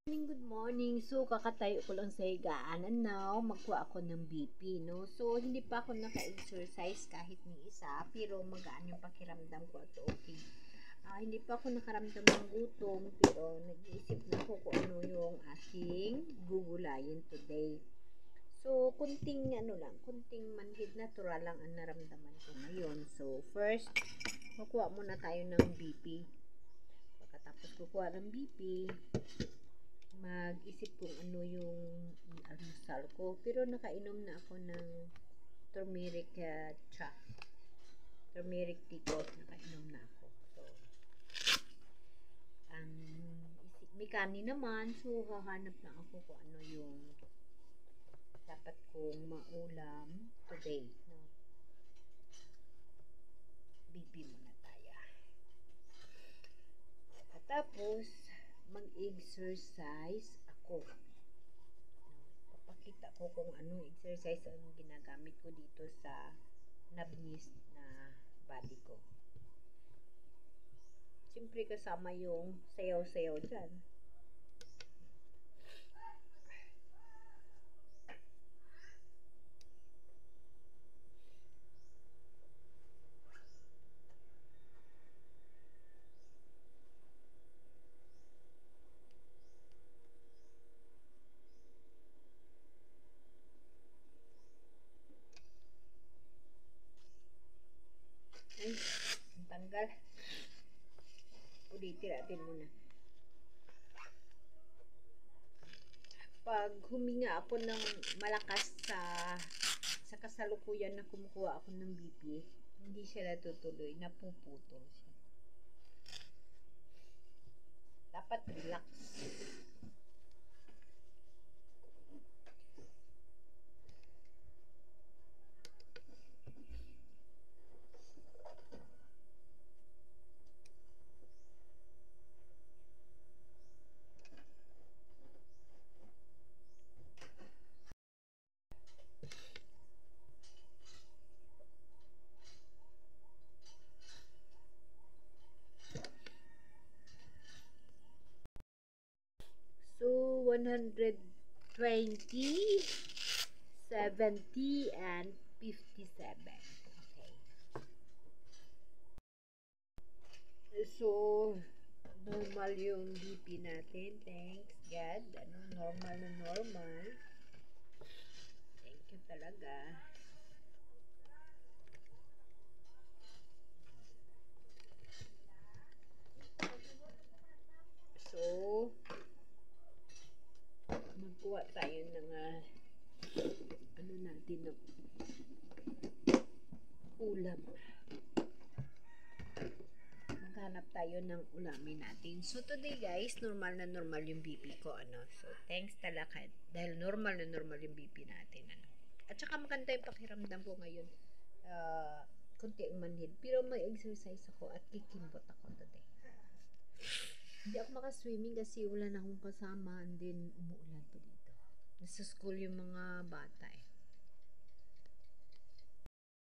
Good morning. So, kakatayo ko lang sa higaan and now, magkuha ako ng BP, no? So, hindi pa ako naka-exercise kahit ni isa, pero magaan yung pakiramdam ko at okay. Hindi pa ako nakaramdam ng gutom, pero nag-iisip na ako kung ano yung aking gugulayin today. So, kunting manhid natural lang ang naramdaman ko ngayon. So, first, makuha muna tayo ng BP. Pagkatapos kukuha ng BP, mag-isip kung ano yung almusal ko. Pero nakainom na ako ng turmeric turmeric tea ko. Nakainom na ako. So, may kanin naman. So, hahanap na ako kung ano yung dapat kong maulam today. No? BP muna tayo. At tapos, mag-exercise ako. Papakita ko kung anong exercise ang ginagamit ko dito sa nabnis na body ko. Siyempre kasama yung sayaw-sayaw dyan. Ay, ang tanggal. Ulitin natin muna. Pag huminga ako ng malakas sa kasalukuyan na kumukuha ako ng BP, hindi siya natutuloy, napuputol siya. Dapat relax. So, 120, 70, and 57. Okay. So, normal yung BP natin. Thanks, God. Normal na normal. Thank you talaga. So, magkuha tayo ng natin ng ulam. Maghanap tayo ng ulamin natin. So, today guys, normal na normal yung BP ko. So, thanks talaga. Dahil normal na normal yung BP natin. At saka maganda yung pakiramdam ko ngayon. Kunti ang manhid. Pero may exercise ako at kikimbot ako today. Hindi ako makaswimming kasi wala na akong kasama and then umuulan pa dito. Nasa school yung mga bata eh.